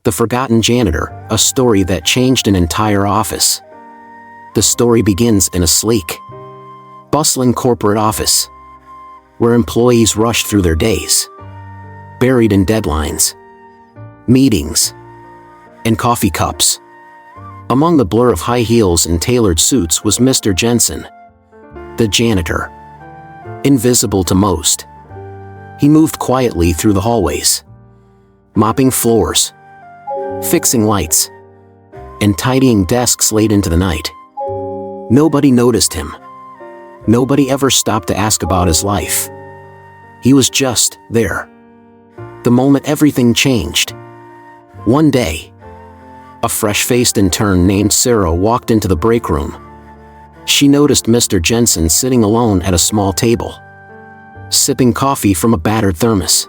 The Forgotten Janitor, a story that changed an entire office. The story begins in a sleek, bustling corporate office, where employees rush through their days, buried in deadlines, meetings, and coffee cups. Among the blur of high heels and tailored suits was Mr. Jensen, the janitor. Invisible to most, he moved quietly through the hallways, mopping floors, fixing lights, and tidying desks late into the night. Nobody noticed him. Nobody ever stopped to ask about his life. He was just there. The moment everything changed. One day, a fresh-faced intern named Sarah walked into the break room. She noticed Mr. Jensen sitting alone at a small table, sipping coffee from a battered thermos.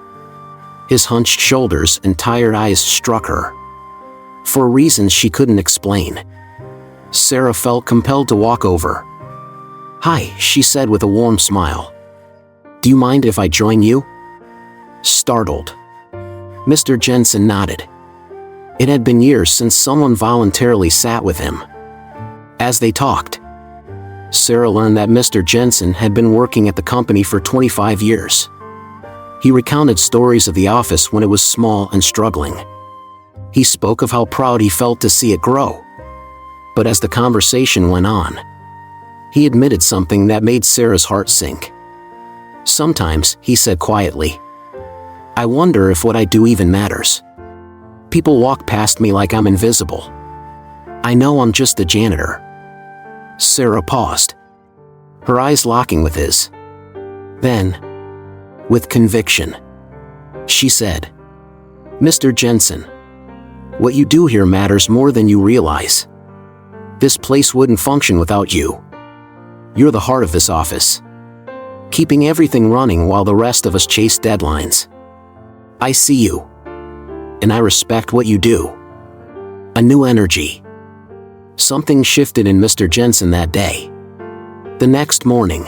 His hunched shoulders and tired eyes struck her, for reasons she couldn't explain. Sarah felt compelled to walk over. "Hi," she said with a warm smile. "Do you mind if I join you?" Startled, Mr. Jensen nodded. It had been years since someone voluntarily sat with him. As they talked, Sarah learned that Mr. Jensen had been working at the company for 25 years. He recounted stories of the office when it was small and struggling. He spoke of how proud he felt to see it grow. But as the conversation went on, he admitted something that made Sarah's heart sink. "Sometimes," he said quietly, "I wonder if what I do even matters. People walk past me like I'm invisible. I know I'm just a janitor." Sarah paused, her eyes locking with his. Then, with conviction, she said, "Mr. Jensen, what you do here matters more than you realize. This place wouldn't function without you. You're the heart of this office, keeping everything running while the rest of us chase deadlines. I see you, and I respect what you do." A new energy. Something shifted in Mr. Jensen that day. The next morning,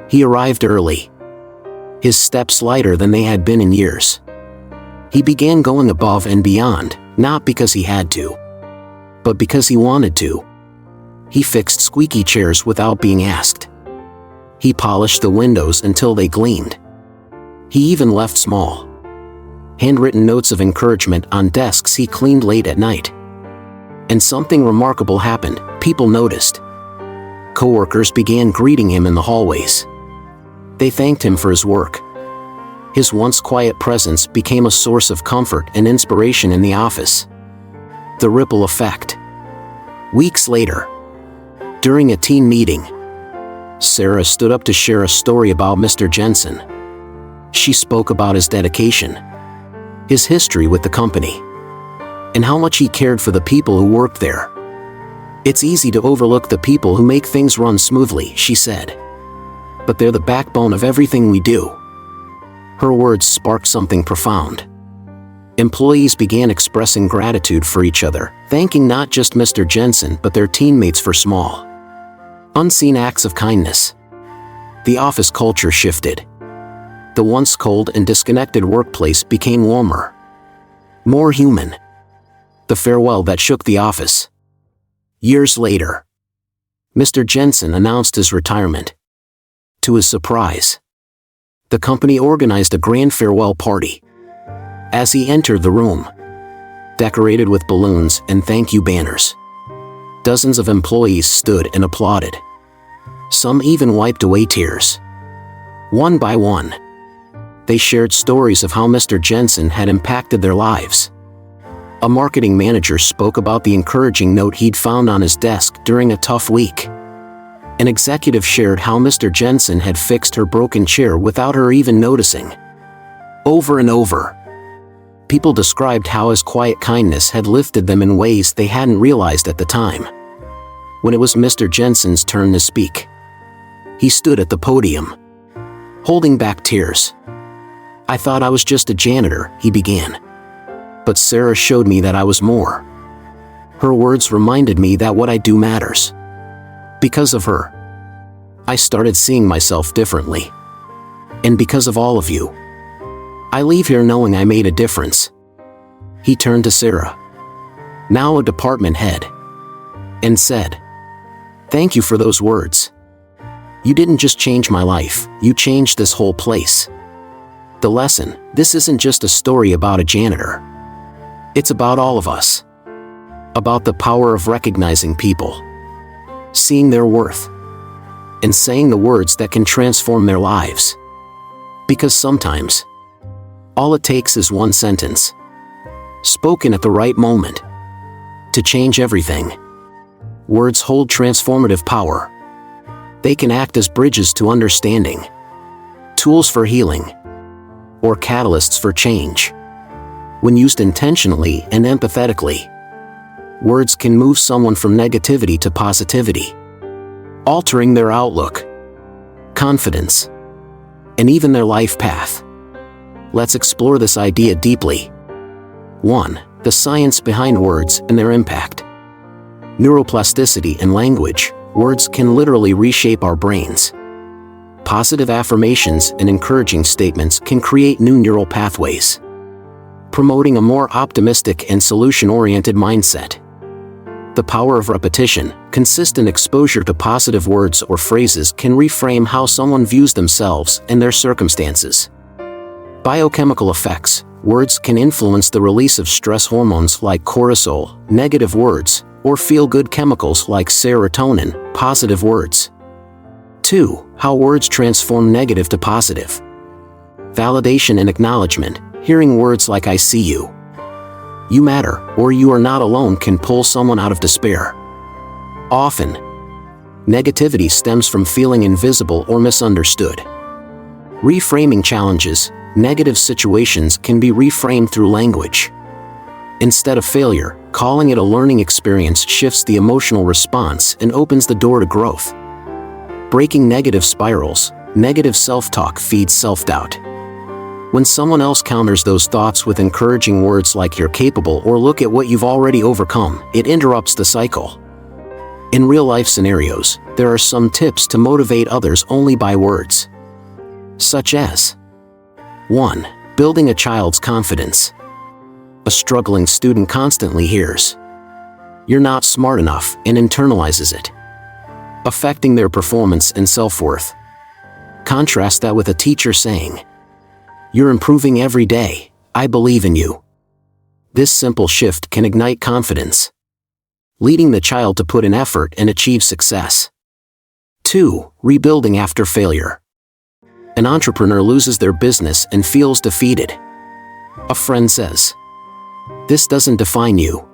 he arrived early, his steps lighter than they had been in years. He began going above and beyond, not because he had to, but because he wanted to. He fixed squeaky chairs without being asked. He polished the windows until they gleamed. He even left small, handwritten notes of encouragement on desks he cleaned late at night. And something remarkable happened. People noticed. Coworkers began greeting him in the hallways. They thanked him for his work. His once quiet presence became a source of comfort and inspiration in the office. The ripple effect. Weeks later, during a team meeting, Sarah stood up to share a story about Mr. Jensen. She spoke about his dedication, his history with the company, and how much he cared for the people who worked there. "It's easy to overlook the people who make things run smoothly," she said. "But they're the backbone of everything we do." Her words sparked something profound. Employees began expressing gratitude for each other, thanking not just Mr. Jensen but their teammates for small, unseen acts of kindness. The office culture shifted. The once cold and disconnected workplace became warmer, more human. The farewell that shook the office. Years later, Mr. Jensen announced his retirement. To his surprise, the company organized a grand farewell party. As he entered the room, decorated with balloons and thank you banners, dozens of employees stood and applauded. Some even wiped away tears. One by one, they shared stories of how Mr. Jensen had impacted their lives. A marketing manager spoke about the encouraging note he'd found on his desk during a tough week. An executive shared how Mr. Jensen had fixed her broken chair without her even noticing. Over and over, people described how his quiet kindness had lifted them in ways they hadn't realized at the time. When it was Mr. Jensen's turn to speak, he stood at the podium, holding back tears. "I thought I was just a janitor," he began. "But Sarah showed me that I was more. Her words reminded me that what I do matters. Because of her, I started seeing myself differently. And because of all of you, I leave here knowing I made a difference." He turned to Sarah, now a department head, and said, "Thank you for those words. You didn't just change my life, you changed this whole place." The lesson: this isn't just a story about a janitor. It's about all of us. About the power of recognizing people, seeing their worth, and saying the words that can transform their lives. Because sometimes, all it takes is one sentence, spoken at the right moment, to change everything. Words hold transformative power. They can act as bridges to understanding, tools for healing, or catalysts for change. When used intentionally and empathetically, words can move someone from negativity to positivity, altering their outlook, confidence, and even their life path. Let's explore this idea deeply. 1. The science behind words and their impact. Neuroplasticity and language. Words can literally reshape our brains. Positive affirmations and encouraging statements can create new neural pathways, promoting a more optimistic and solution-oriented mindset. The power of repetition, consistent exposure to positive words or phrases can reframe how someone views themselves and their circumstances. Biochemical effects. Words can influence the release of stress hormones like cortisol, negative words, or feel-good chemicals like serotonin, positive words. 2. How words transform negative to positive. Validation and acknowledgement. Hearing words like "I see you," "You matter," or "You are not alone" can pull someone out of despair. Often, negativity stems from feeling invisible or misunderstood. Reframing challenges. Negative situations can be reframed through language. Instead of failure, calling it a learning experience shifts the emotional response and opens the door to growth. Breaking negative spirals. Negative self-talk feeds self-doubt. When someone else counters those thoughts with encouraging words like "You're capable" or "Look at what you've already overcome," it interrupts the cycle. In real-life scenarios, there are some tips to motivate others only by words. Such as 1. Building a child's confidence. A struggling student constantly hears, "You're not smart enough," and internalizes it, affecting their performance and self-worth. Contrast that with a teacher saying, "You're improving every day, I believe in you." This simple shift can ignite confidence, leading the child to put in effort and achieve success. 2. Rebuilding after failure. An entrepreneur loses their business and feels defeated. A friend says, "This doesn't define you.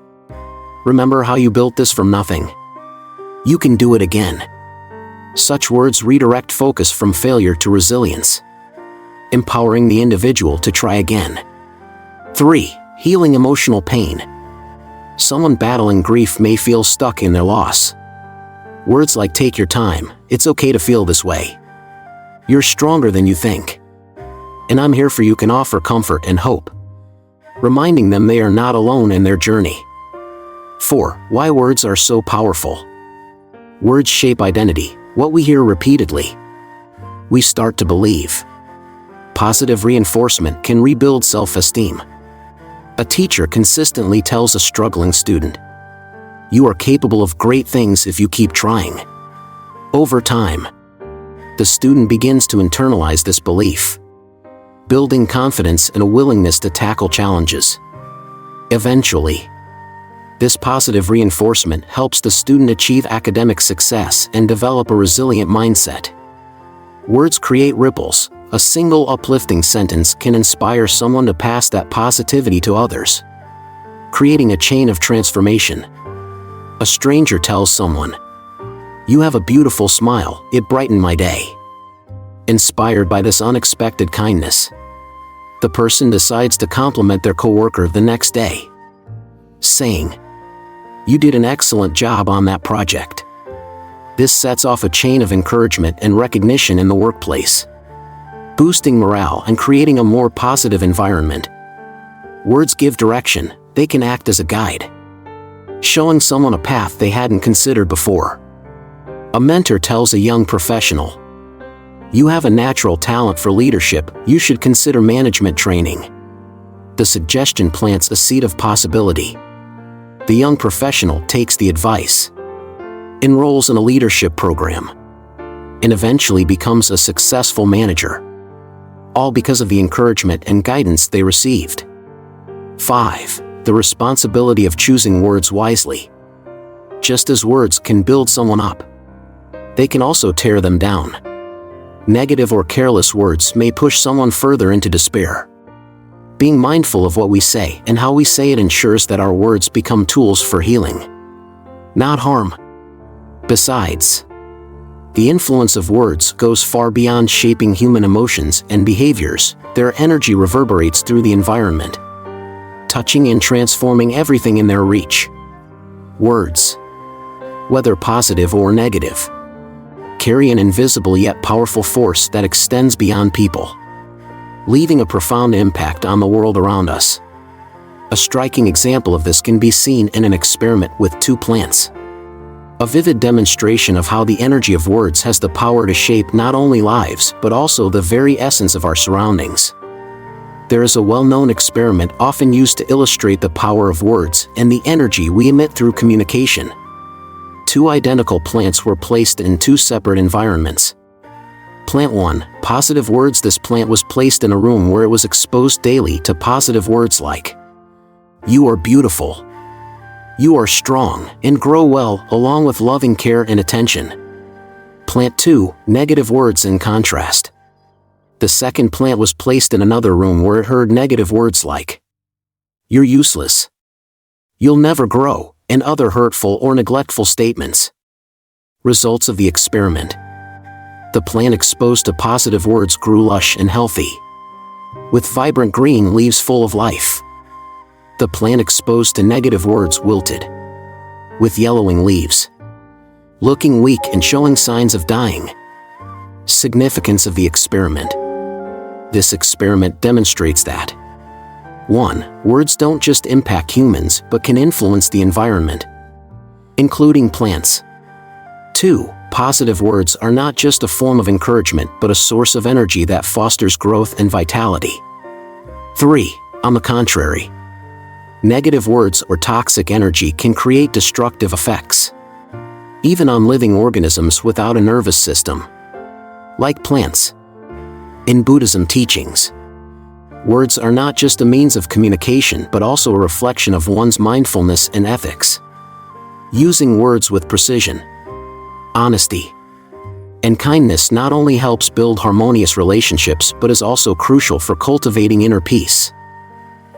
Remember how you built this from nothing? You can do it again." Such words redirect focus from failure to resilience, empowering the individual to try again. 3. Healing emotional pain. Someone battling grief may feel stuck in their loss. Words like "Take your time," "It's okay to feel this way," "You're stronger than you think," and "I'm here for you" can offer comfort and hope, reminding them they are not alone in their journey. 4. Why words are so powerful. Words shape identity. What we hear repeatedly, we start to believe. Positive reinforcement can rebuild self-esteem. A teacher consistently tells a struggling student, "You are capable of great things if you keep trying." Over time, the student begins to internalize this belief, building confidence and a willingness to tackle challenges. Eventually, this positive reinforcement helps the student achieve academic success and develop a resilient mindset. Words create ripples. A single uplifting sentence can inspire someone to pass that positivity to others, creating a chain of transformation. A stranger tells someone, "You have a beautiful smile, it brightened my day." Inspired by this unexpected kindness, the person decides to compliment their coworker the next day, saying, "You did an excellent job on that project." This sets off a chain of encouragement and recognition in the workplace, boosting morale and creating a more positive environment. Words give direction. They can act as a guide, showing someone a path they hadn't considered before. A mentor tells a young professional, "You have a natural talent for leadership, you should consider management training." The suggestion plants a seed of possibility. The young professional takes the advice, enrolls in a leadership program, and eventually becomes a successful manager, all because of the encouragement and guidance they received. 5. The responsibility of choosing words wisely. Just as words can build someone up, they can also tear them down. Negative or careless words may push someone further into despair. Being mindful of what we say and how we say it ensures that our words become tools for healing, not harm. Besides, the influence of words goes far beyond shaping human emotions and behaviors. Their energy reverberates through the environment, touching and transforming everything in their reach. Words, whether positive or negative, carry an invisible yet powerful force that extends beyond people, leaving a profound impact on the world around us. A striking example of this can be seen in an experiment with 2 plants. A vivid demonstration of how the energy of words has the power to shape not only lives but also the very essence of our surroundings. There is a well-known experiment often used to illustrate the power of words and the energy we emit through communication. 2 identical plants were placed in 2 separate environments. Plant 1, positive words. This plant was placed in a room where it was exposed daily to positive words like, "You are beautiful," "You are strong," and "Grow well," along with loving care and attention. Plant 2, negative words. In contrast, the second plant was placed in another room where it heard negative words like, "You're useless," "You'll never grow," and other hurtful or neglectful statements. Results of the experiment. The plant exposed to positive words grew lush and healthy, with vibrant green leaves full of life. The plant exposed to negative words wilted, with yellowing leaves, looking weak and showing signs of dying. Significance of the experiment. This experiment demonstrates that 1. Words don't just impact humans but can influence the environment, including plants. 2. Positive words are not just a form of encouragement but a source of energy that fosters growth and vitality. 3. On the contrary, negative words or toxic energy can create destructive effects, even on living organisms without a nervous system, like plants. In Buddhism teachings, words are not just a means of communication but also a reflection of one's mindfulness and ethics. Using words with precision, honesty, and kindness not only helps build harmonious relationships but is also crucial for cultivating inner peace.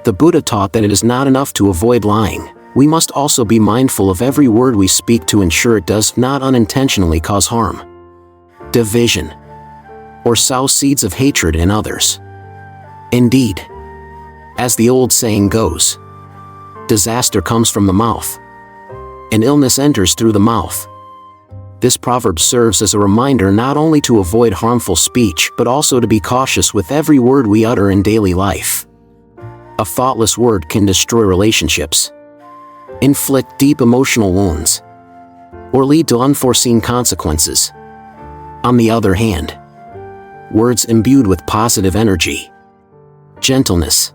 The Buddha taught that it is not enough to avoid lying. We must also be mindful of every word we speak to ensure it does not unintentionally cause harm, division, or sow seeds of hatred in others. Indeed, as the old saying goes, disaster comes from the mouth, and illness enters through the mouth. This proverb serves as a reminder not only to avoid harmful speech but also to be cautious with every word we utter in daily life. A thoughtless word can destroy relationships, inflict deep emotional wounds, or lead to unforeseen consequences. On the other hand, words imbued with positive energy, gentleness,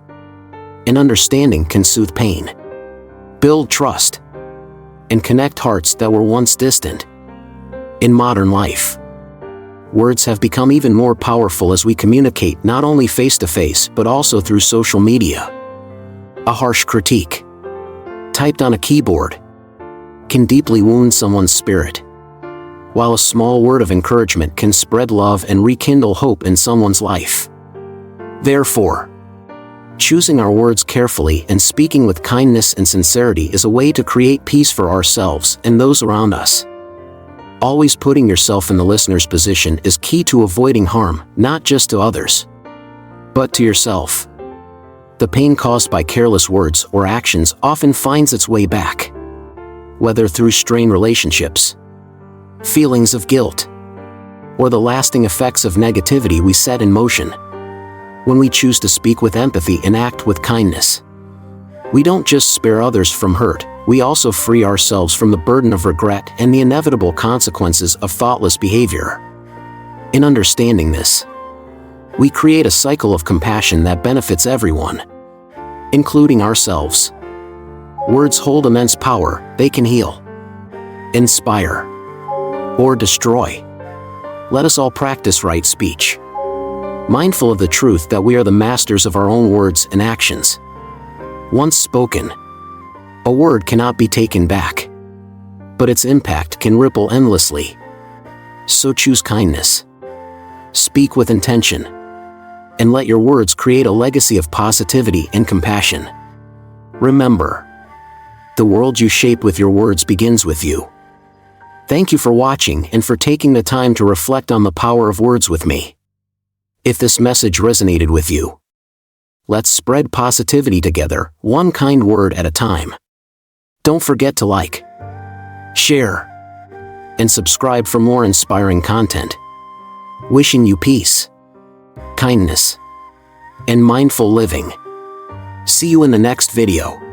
and understanding can soothe pain, build trust, and connect hearts that were once distant. In modern life, words have become even more powerful as we communicate not only face-to-face but also through social media. A harsh critique, typed on a keyboard, can deeply wound someone's spirit, while a small word of encouragement can spread love and rekindle hope in someone's life. Therefore, choosing our words carefully and speaking with kindness and sincerity is a way to create peace for ourselves and those around us. Always putting yourself in the listener's position is key to avoiding harm, not just to others, but to yourself. The pain caused by careless words or actions often finds its way back, whether through strained relationships, feelings of guilt, or the lasting effects of negativity we set in motion. When we choose to speak with empathy and act with kindness, we don't just spare others from hurt, we also free ourselves from the burden of regret and the inevitable consequences of thoughtless behavior. In understanding this, we create a cycle of compassion that benefits everyone. including ourselves. Words hold immense power. They can heal, inspire, or destroy. Let us all practice right speech, mindful of the truth that we are the masters of our own words and actions. Once spoken, a word cannot be taken back, but its impact can ripple endlessly. So choose kindness. Speak with intention, and let your words create a legacy of positivity and compassion. Remember, the world you shape with your words begins with you. Thank you for watching and for taking the time to reflect on the power of words with me. If this message resonated with you, let's spread positivity together, one kind word at a time. Don't forget to like, share, and subscribe for more inspiring content. Wishing you peace, kindness, and mindful living. See you in the next video.